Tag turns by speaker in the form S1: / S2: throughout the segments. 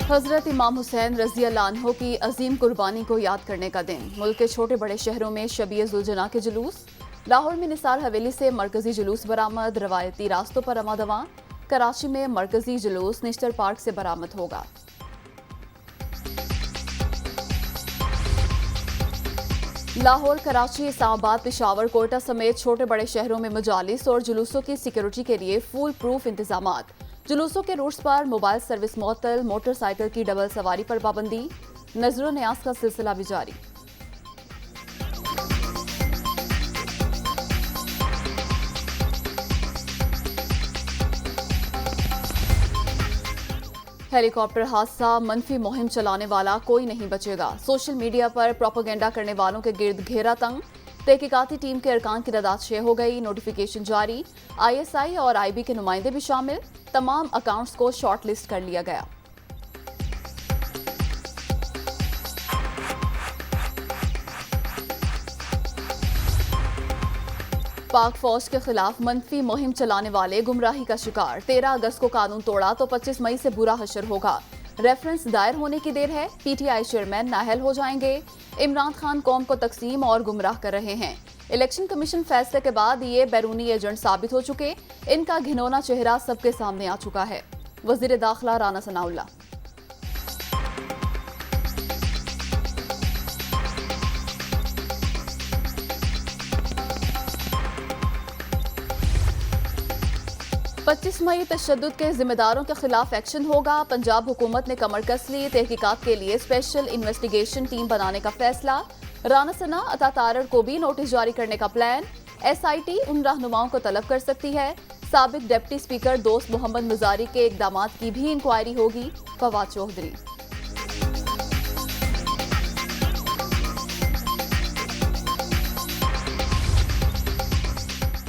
S1: हजरत इमाम हुसैन रजी अल्लाह अन्हो की अजीम कुर्बानी को याद करने का दिन। मुल्क के छोटे बड़े शहरों में शबीए-जुलजना के जुलूस। लाहौर में निसार हवेली से मरकजी जुलूस बरामद, रवायती रास्तों पर रवादवा। कराची में मरकजी जुलूस निश्तर पार्क से बरामद होगा। लाहौर, कराची, इस्लामाबाद, पेशावर, कोयटा समेत छोटे बड़े शहरों में मजालिस और जुलूसों की सिक्योरिटी के लिए फुल प्रूफ इंतजामात। जुलूसों के रूट्स पर मोबाइल सर्विस मुअत्तल, मोटरसाइकिल की डबल सवारी पर पाबंदी। नजर न्यास का सिलसिला भी जारी। हेलीकॉप्टर हादसा, मनफी मुहिम चलाने वाला कोई नहीं बचेगा। सोशल मीडिया पर प्रोपेगेंडा करने वालों के गिर्द घेरा तंग। तहकीकाती टीम के अरकान की तादाद 6 हो गई। नोटिफिकेशन जारी। ISI और IB के नुमाइंदे भी शामिल। तमाम अकाउंट्स को शॉर्ट लिस्ट कर लिया गया। पाक फौज के खिलाफ मनफी मुहिम चलाने वाले गुमराही का शिकार। 13 अगस्त को कानून तोड़ा तो 25 मई से बुरा हशर होगा। रेफरेंस दायर होने की देर है। PTI चेयरमैन नाअहल हो जाएंगे। इमरान खान कौम को तकसीम और गुमराह कर रहे हैं। इलेक्शन कमीशन फैसले के बाद ये बैरूनी एजेंट साबित हो चुके। इनका घिनौना चेहरा सबके सामने आ चुका है। वजीर दाखिला राना सनाउल्लाह। पच्चीस मई तशद्दुद के जिम्मेदारों के खिलाफ एक्शन होगा। पंजाब हुकूमत ने कमर कस ली। तहकीकात के लिए स्पेशल इन्वेस्टिगेशन टीम बनाने का फैसला। राना सना अता तारड़ को भी नोटिस जारी करने का प्लान। SIT उन रहनुमाओं को तलब कर सकती है। साबिक डिप्टी स्पीकर दोस्त मोहम्मद मुजारी के इकदामात की भी इंक्वायरी होगी। फवाद चौधरी।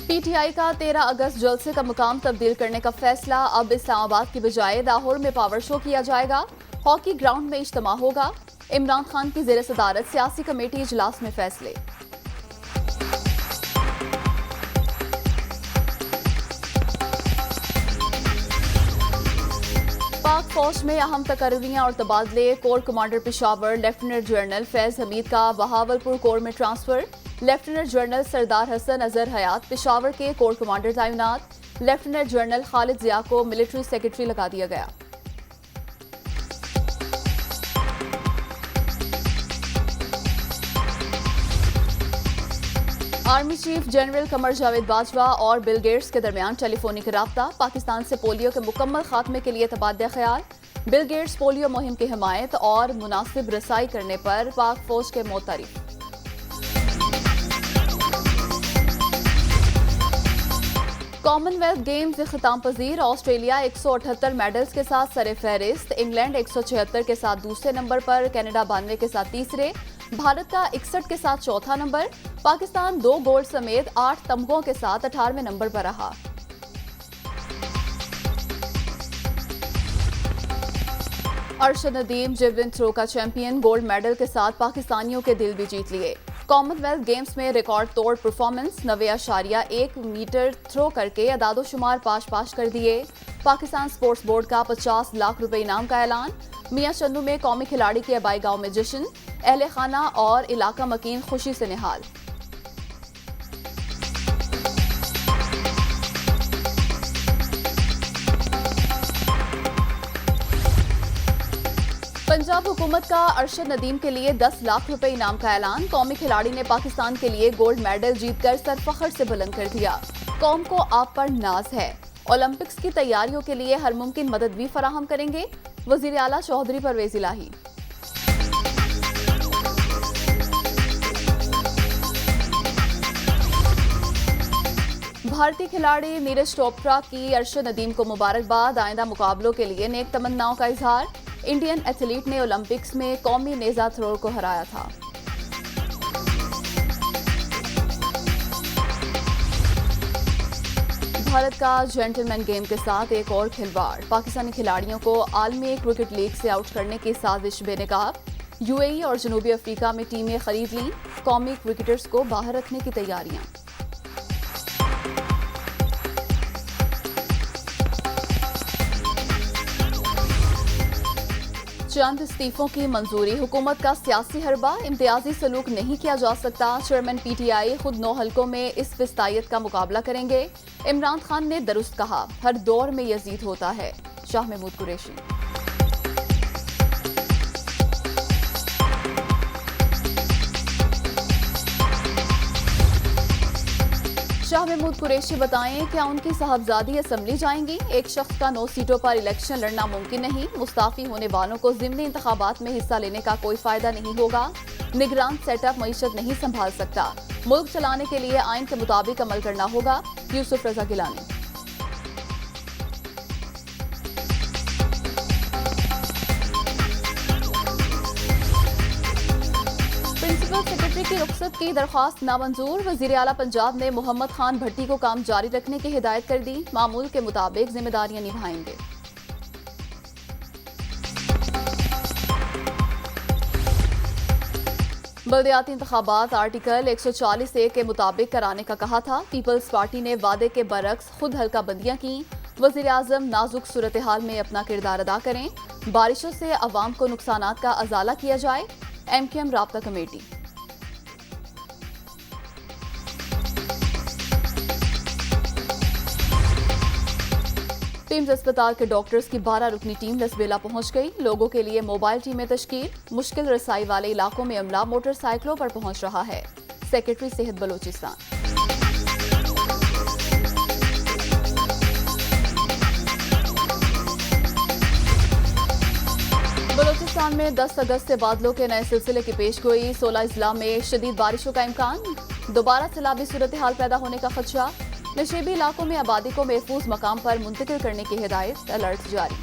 S1: PTI का 13 अगस्त जलसे का मुकाम तब्दील करने का फैसला। अब इस्लामाबाद की बजाय लाहौर में पावर शो किया जाएगा। हॉकी ग्राउंड में इज्तिमा होगा। इमरान खान की ज़ेर सदारत सियासी कमेटी इजलास में फैसले। पाक फौज में अहम तकर्रियां और तबादले। Core commander Peshawar lieutenant general Faiz Hamid का बहावलपुर कोर में ट्रांसफर। लेफ्टिनेंट जनरल सरदार हसन अजहर हयात पेशावर के कोर कमांडर तैनात। लेफ्टिनेंट जनरल खालिद जिया को मिलिट्री सेक्रेटरी लगा दिया गया। Army chief general Qamar Javed Bajwa और बिल गेट्स के दरमियान टेलीफोनिक राब्ता। पाकिस्तान से पोलियो के मुकम्मल खात्मे के लिए तबादला ख्याल। बिल गेट्स पोलियो मुहिम की हिमायत और मुनासिब रसाई करने पर पाक फौज के मोतरफ। कॉमनवेल्थ गेम्स इख्तिताम पजीर। ऑस्ट्रेलिया 178 मेडल्स के साथ सरे फहरिस्त। इंग्लैंड 176 के साथ दूसरे नंबर पर। कनाडा 92 के साथ तीसरे। भारत का 61 के साथ चौथा नंबर। पाकिस्तान 2 गोल्ड समेत 8 तमगों के साथ 18वें नंबर पर रहा। अरशद नदीम जेवलिन थ्रो का चैंपियन। गोल्ड मेडल के साथ पाकिस्तानियों के दिल भी जीत लिए। कॉमनवेल्थ गेम्स में रिकॉर्ड तोड़ परफॉर्मेंस। 90.1 मीटर थ्रो करके अदादोशुमार पाश कर दिए। पाकिस्तान स्पोर्ट्स बोर्ड का 50 लाख रुपए इनाम का ऐलान। मियां चन्नू में कौमी खिलाड़ी के आबाई गांव में जश्न। अहले खाना और इलाका मकीन खुशी से निहाल। पंजाब हुकूमत का अरशद नदीम के लिए 10 लाख रुपए इनाम का ऐलान। कौमी खिलाड़ी ने पाकिस्तान के लिए गोल्ड मेडल जीतकर सर फख्र से बुलंद कर दिया। कौम को आप पर नाज है। ओलंपिक्स की तैयारियों के लिए हर मुमकिन मदद भी फराहम करेंगे। वजीर आला चौधरी परवेज इलाही। भारतीय खिलाड़ी नीरज चोपड़ा की अरशद नदीम को मुबारकबाद। आइंदा मुकाबलों के लिए नेक तमन्नाओं का इजहार। इंडियन एथलीट ने ओलंपिक्स में कौमी नेजा थ्रोर को हराया था। भारत का जेंटलमैन गेम के साथ एक और खिलवाड़। पाकिस्तानी खिलाड़ियों को आलमी क्रिकेट लीग से आउट करने की साजिश बेनकाब। UAE और जनूबी अफ्रीका में टीमें खरीद लीं। कौमी क्रिकेटर्स को बाहर रखने की तैयारियां। चंद इस्तीफों की मंजूरी, हुकूमत का सियासी हरबा, इम्तियाजी सलूक नहीं किया जा सकता। चेयरमैन पीटीआई खुद 9 हलकों में इस फिस्तायत का मुकाबला करेंगे। इमरान खान ने दुरुस्त कहा, हर दौर में यजीद होता है। शाह महमूद कुरैशी। शाह महमूद कुरैशी बताएं, क्या उनकी साहबजादी असम्बली जाएंगी? एक शख्स का 9 सीटों पर इलेक्शन लड़ना मुमकिन नहीं। मुस्ताफी होने वालों को ज़िमनी इंतखाबात में हिस्सा लेने का कोई फायदा नहीं होगा। निगरान सेटअप मईशत नहीं संभाल सकता। मुल्क चलाने के लिए आइन के मुताबिक अमल करना होगा। यूसुफ रजा गिलानी। प्रिंसिपल सेक्रेटरी की रुखसत की दरख्वास्त नामंजूर। वजीर आला पंजाब ने मोहम्मद खान भट्टी को काम जारी रखने की हिदायत कर दी। मामूल के मुताबिक जिम्मेदारियां निभाएंगे। बल्दियाती इंतखाबात आर्टिकल 140A के मुताबिक कराने का कहा था। पीपल्स पार्टी ने वादे के बरक्स खुद हल्का बंदियां की। वजीर आजम नाजुक सूरत हाल में अपना किरदार अदा करें। बारिशों से अवाम को नुकसानात का अजाला किया जाए। MKM राब्ता कमेटी। टीम्स अस्पताल के डॉक्टर्स की 12 रुकनी टीम लसबेला पहुंच गई। लोगों के लिए मोबाइल टीमें तश्कील। मुश्किल रसाई वाले इलाकों में अमला मोटरसाइकिलों पर पहुंच रहा है। सेक्रेटरी सेहत बलोचिस्तान। बलोचिस्तान में 10 अगस्त से बादलों के नए सिलसिले की पेशगोई। 16 अजला में शदीद बारिशों का इम्कान। दोबारा सैलाबी सूरत हाल पैदा होने का खदशा। नशेबी इलाकों में आबादी को महफूज मकाम पर मुंतकिल करने की हिदायत। अलर्ट जारी।